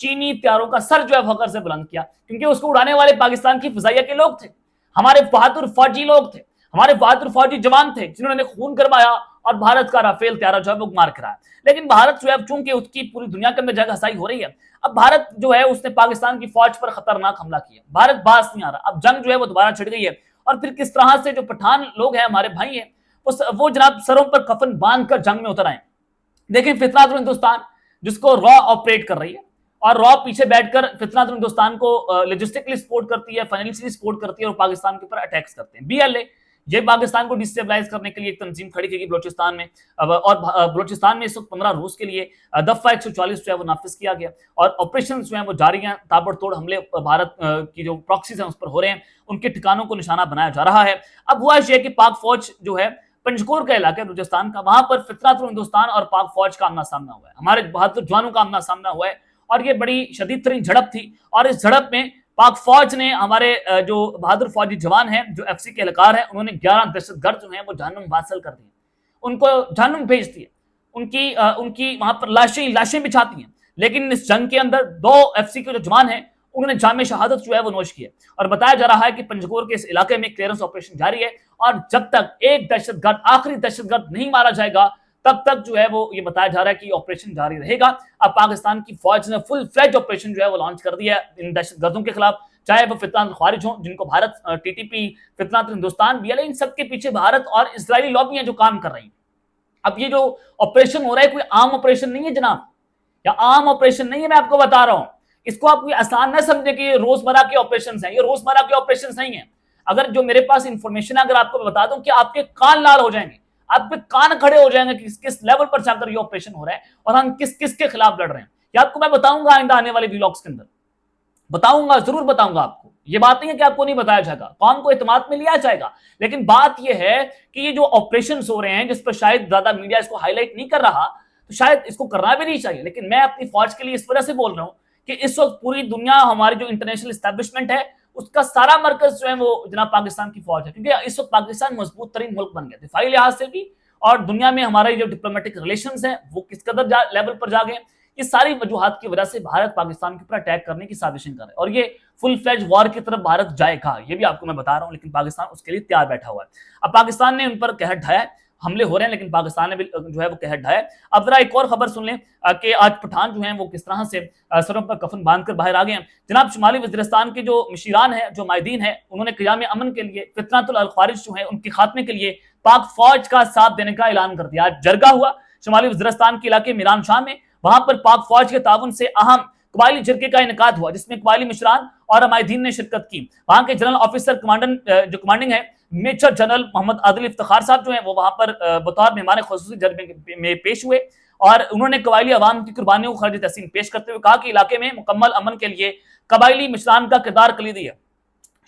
چینی طیاروں کا سر جو ہے فخر سے بلند کیا، کیونکہ اس کو اڑانے والے پاکستان کی فضائیہ کے لوگ تھے، ہمارے بہادر فوجی لوگ تھے، ہمارے بہادر فوجی جوان تھے جنہوں نے خون کروایا اور بھارت کا رافیل طیارہ جو ہے وہ مار کرایا۔ لیکن بھارت جو ہے چونکہ اس کی پوری دنیا کے اندر جگہ ہسائی ہو رہی ہے، اب بھارت جو ہے اس نے پاکستان کی فوج پر خطرناک حملہ کیا، بھارت باز نہیں آ رہا، اب جنگ جو ہے وہ دوبارہ چھڑ گئی ہے، اور پھر کس طرح سے جو پٹھان لوگ ہیں ہمارے بھائی ہیں وہ جناب سروں پر کفن باندھ کر جنگ میں اتر آئے۔ دیکھیں فتنہ ہندوستان جس کو را آپریٹ کر رہی ہے، اور را پیچھے بیٹھ کر فتنہ ہندوستان کو لاجسٹکلی سپورٹ کرتی ہے، فائنینشلی سپورٹ کرتی ہے، اور پاکستان کے اوپر اٹیکس کرتے ہیں۔ بی ایل اے یہ پاکستان کو ڈسٹیبلائز کرنے کے لیے ایک تنظیم کھڑی کی گئی بلوچستان میں، اور بلوچستان میں اس وقت 15 روز کے لیے دفعہ 140 جو ہے وہ نافذ کیا گیا، اور آپریشن جو ہیں وہ جاری ہیں، تابڑ توڑ حملے بھارت کی جو پراکسیز ہیں اس پر ہو رہے ہیں، ان کے ٹھکانوں کو نشانہ بنایا جا رہا ہے۔ اب ہوا یہ کہ پاک فوج جو ہے پنجکور کا علاقہ بلوچستان کا، وہاں پر فتنہ ہندوستان اور پاک فوج کا آمنا سامنا ہوا ہے، ہمارے بہادر جوانوں کا آمنا سامنا ہوا ہے، اور یہ بڑی شدید ترین جھڑپ تھی، اور اس جھڑپ میں پاک فوج نے ہمارے جو بہادر فوجی جوان ہیں جو ایف سی کے اہلکار ہیں، انہوں نے 11 دہشت گرد جو ہیں وہ جہنم واصل کر دیے، ان کو جہنم بھیج دیے، ان کی وہاں پر لاشیں بچھاتی ہیں۔ لیکن اس جنگ کے اندر 2 ایف سی کے جو جوان ہیں انہوں نے جام شہادت جو ہے وہ نوش کیا، اور بتایا جا رہا ہے کہ پنجکور کے اس علاقے میں کلیئرنس آپریشن جاری ہے، اور جب تک ایک دہشت گرد آخری دہشت گرد نہیں مارا جائے گا تب تک جو ہے وہ یہ بتایا جا رہا ہے کہ آپریشن جاری رہے گا۔ اب پاکستان کی فوج نے فل فلیج آپریشن جو ہے وہ لانچ کر دیا ہے ان دہشت گردوں کے خلاف، چاہے وہ فتنہ الخوارج ہوں جن کو بھارت ٹی ٹی پی، فتنہ ہندوستان، بی ایل اے، ان سب کے پیچھے بھارت اور اسرائیلی لابی ہیں جو کام کر رہی ہیں۔ اب یہ جو آپریشن ہو رہا ہے کوئی عام آپریشن نہیں ہے جناب، یا عام آپریشن نہیں ہے، میں آپ کو بتا رہا ہوں، اس کو آپ کوئی آسان نہ سمجھے کہ یہ روزمرہ کے آپریشنز ہیں، یہ روزمرہ کے آپریشنز نہیں ہیں۔ اگر جو میرے پاس انفارمیشن ہے اگر آپ کو بتا دوں کہ آپ کے کان لال ہو جائیں گے، آپ کے کان کھڑے ہو جائیں گے کہ کس لیول پر جا کر یہ آپریشن ہو رہا ہے اور ہم کس کس کے خلاف لڑ رہے ہیں، یہ آپ کو میں بتاؤں گا آئندہ آنے والے ویلاگز کے اندر، بتاؤں گا، ضرور بتاؤں گا آپ کو۔ یہ بات نہیں ہے کہ آپ کو نہیں بتایا جائے گا، قوم کو اعتماد میں لیا جائے گا، لیکن بات یہ ہے کہ یہ جو آپریشنز ہو رہے ہیں جس پر شاید زیادہ میڈیا اس کو ہائی لائٹ نہیں کر رہا، تو شاید اس کو کرنا بھی نہیں چاہیے، لیکن میں اپنی فوج کے لیے اس وجہ سے بول رہا ہوں کہ اس وقت پوری دنیا ہماری جو انٹرنیشنل اسٹیبلشمنٹ ہے اس کا سارا مرکز جو ہے وہ جناب پاکستان کی فوج ہے، کیونکہ اس وقت پاکستان مضبوط ترین ملک بن گیا دفاعی لحاظ سے بھی، اور دنیا میں ہمارے جو ڈپلومیٹک ریلیشنز ہیں وہ کس قدر لیول پر جا گئے۔ یہ ساری وجوہات کی وجہ سے بھارت پاکستان کے اوپر اٹیک کرنے کی سازشیں کر رہا ہے، اور یہ فل فلیج وار کی طرف بھارت جائے گا، یہ بھی آپ کو میں بتا رہا ہوں، لیکن پاکستان اس کے لیے تیار بیٹھا ہوا ہے۔ اب پاکستان نے ان پر قہر ڈھایا، حملے ہو رہے ہیں، لیکن پاکستان نے بھی جو ہے وہ قہر ڈھایا۔ اب ذرا ایک اور خبر سن لیں کہ آج پٹھان جو ہیں وہ کس طرح سے سروں پر کفن باندھ کر باہر آ گئے ہیں۔ جناب شمالی وزیرستان کے جو مشیران ہیں، جو مائدین ہیں، انہوں نے قیام امن کے لیے، فتنۃ الخوارج جو ہیں ان کے خاتمے کے لیے پاک فوج کا ساتھ دینے کا اعلان کر دیا۔ آج جرگہ ہوا شمالی وزیرستان کے علاقے میران شاہ میں، وہاں پر پاک فوج کے تعاون سے اہم قبائلی جرگے کا انعقاد ہوا، جس میں قبائلی مشران اور عمائدین نے شرکت کی۔ وہاں کے جنرل آفیسر جو کمانڈنگ ہے میجر جنرل محمد عادل افتخار صاحب جو ہیں وہ وہاں پر بطور مہمان خصوصی جرگے میں پیش ہوئے، اور انہوں نے قبائلی عوام کی قربانیوں کو خراج تحسین پیش کرتے ہوئے کہا کہ علاقے میں مکمل امن کے لیے قبائلی مشران کا کردار کلیدی ہے۔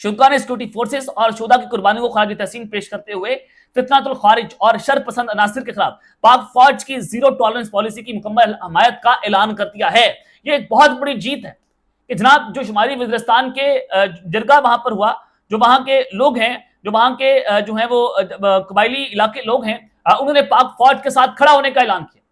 شرکا نے سیکورٹی فورسز اور شہداء کی قربانیوں کو خراج تحسین پیش کرتے ہوئے فتنۃ الخوارج اور شر پسند عناصر کے خلاف پاک فوج کی زیرو ٹالرنس پالیسی کی مکمل حمایت کا اعلان کر دیا ہے۔ یہ ایک بہت بڑی جیت ہے کہ جناب جو شمالی وزیرستان کے جرگہ وہاں پر ہوا، جو وہاں کے لوگ ہیں، جو وہاں کے جو ہیں وہ قبائلی علاقے لوگ ہیں، انہوں نے پاک فوج کے ساتھ کھڑا ہونے کا اعلان کیا۔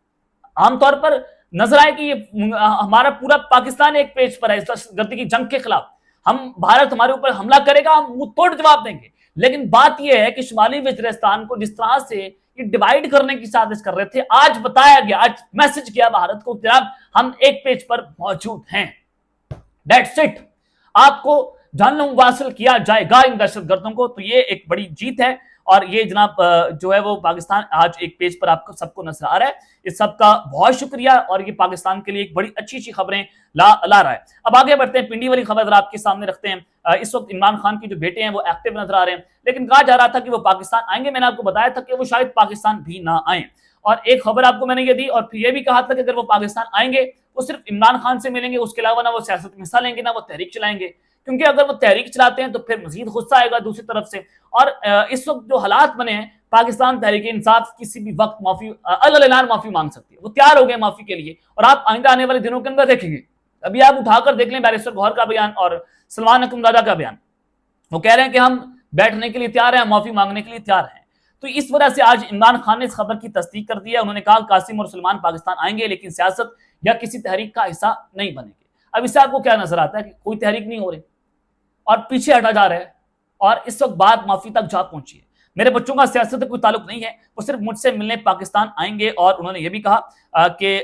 عام طور پر نظر آئے کہ یہ ہمارا پورا پاکستان ایک پیج پر ہے اس دہشت گردی کی جنگ کے خلاف، ہم بھارت ہمارے اوپر حملہ کرے گا، ہم منہ توڑ جواب دیں گے، لیکن بات یہ ہے کہ شمالی وزیرستان کو جس طرح سے یہ ڈیوائیڈ کرنے کی سازش کر رہے تھے، آج بتایا گیا، آج میسج کیا بھارت کو، جناب ہم ایک پیج پر موجود ہیں، دیٹس اٹ، آپ کو جہنم واصل کیا جائے گا ان دہشت گردوں کو۔ تو یہ ایک بڑی جیت ہے، اور یہ جناب جو ہے وہ پاکستان آج ایک پیج پر آپ کو سب کو نظر آ رہا ہے۔ اس سب کا بہت شکریہ، اور یہ پاکستان کے لیے ایک بڑی اچھی خبریں لا رہا ہے۔ اب آگے بڑھتے ہیں، پنڈی والی خبر آپ کے سامنے رکھتے ہیں۔ اس وقت عمران خان کے جو بیٹے ہیں وہ ایکٹیو نظر آ رہے ہیں، لیکن کہا جا رہا تھا کہ وہ پاکستان آئیں گے، میں نے آپ کو بتایا تھا کہ وہ شاید پاکستان بھی نہ آئیں، اور ایک خبر آپ کو میں نے یہ دی، اور پھر یہ بھی کہا تھا کہ اگر وہ پاکستان آئیں گے وہ صرف عمران خان سے ملیں گے، اس کے علاوہ نہ وہ سیاست میں حصہ لیں گے، نہ وہ تحریک چلائیں گے، کیونکہ اگر وہ تحریک چلاتے ہیں تو پھر مزید غصہ آئے گا دوسری طرف سے۔ اور اس وقت جو حالات بنے ہیں، پاکستان تحریک انصاف کسی بھی وقت معافی اعلان معافی مانگ سکتی ہے، وہ تیار ہو گئے معافی کے لیے، اور آپ آئندہ آنے والے دنوں کے اندر دیکھیں گے۔ ابھی آپ اٹھا کر دیکھ لیں بیرسٹر گوہر کا بیان اور سلمان حکم زادہ کا بیان، وہ کہہ رہے ہیں کہ ہم بیٹھنے کے لیے تیار ہیں، معافی مانگنے کے لیے تیار ہیں۔ تو اس وجہ سے آج عمران خان نے اس خبر کی تصدیق کر دی ہے، انہوں نے کہا قاسم اور سلمان پاکستان آئیں گے لیکن سیاست یا کسی تحریک کا حصہ نہیں بنیں گے۔ اب اس سے آپ کو کیا نظر آتا ہے کہ کوئی تحریک نہیں ہو رہی اور پیچھے ہٹا جا رہا ہے، اور اس وقت بات معافی تک جا پہنچی ہے۔ میرے بچوں کا سیاست سے کوئی تعلق نہیں ہے، وہ صرف مجھ سے ملنے پاکستان آئیں گے، اور انہوں نے یہ بھی کہا کہ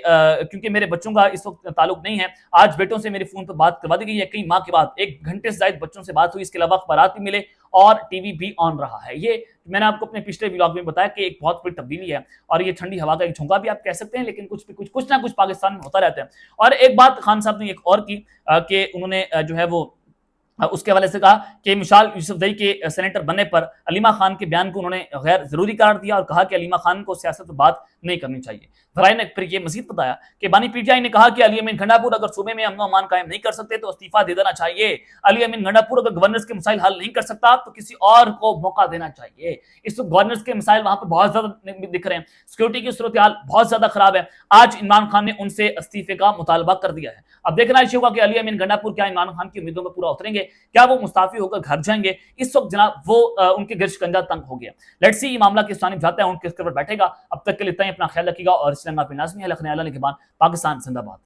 کیونکہ میرے بچوں کا اس وقت تعلق نہیں ہے، آج بیٹوں سے میری فون پر بات کروا دی گئی ہے، کئی ماہ کے بعد 1 گھنٹے سے زائد بچوں سے بات ہوئی، اس کے علاوہ اخبارات بھی ملے اور ٹی وی بھی آن رہا ہے۔ یہ میں نے آپ کو اپنے پچھلے ولاگ میں بتایا کہ ایک بہت بڑی تبدیلی ہے، اور یہ ٹھنڈی ہوا کا ایک جھونکا بھی آپ کہہ سکتے ہیں، لیکن کچھ نہ کچھ پاکستان میں ہوتا رہتا ہے۔ اور ایک بات خان صاحب نے ایک اور کی کہ انہوں نے جو ہے وہ اس کے حوالے سے کہا کہ مشال یوسفزئی کے سینیٹر بننے پر علیمہ خان کے بیان کو انہوں نے غیر ضروری قرار دیا اور کہا کہ علیمہ خان کو سیاست میں بات نہیں کرنی چاہیے۔ ذرائع نے پھر یہ مزید بتایا کہ بانی پی ٹی آئی نے کہا کہ علی امین گھنڈا پور اگر صوبے میں امن و امان قائم نہیں کر سکتے تو استعفیٰ دے دینا چاہیے۔ علی امین گھنڈا پور اگر گورننس کے مسائل حل نہیں کر سکتا تو کسی اور کو موقع دینا چاہیے۔ اس وقت گورننس کے مسائل وہاں پہ بہت زیادہ دکھ رہے ہیں، سیکورٹی کی صورتحال بہت زیادہ خراب ہے۔ آج عمران خان نے ان سے استعفے کا مطالبہ کر دیا ہے۔ اب دیکھنا یہ ہوگا کہ علی امین گھنڈا پور کیا عمران خان کی امیدوں میں پورا اتریں گے، کیا وہ مستعفی ہو کر گھر جائیں گے۔ اس وقت جناب وہ ان کے گرد شکنجہ تنگ ہو گیا۔ لیٹس سی یہ معاملہ کس جانب جاتا ہے، ان کس پر بیٹھے گا۔ اب تک کے لیے اتنا ہی، اپنا خیال رکھیے گا، اور اس لنگا پہ نازمی ہے لکھنے والا کے بعد پاکستان زندہ باد۔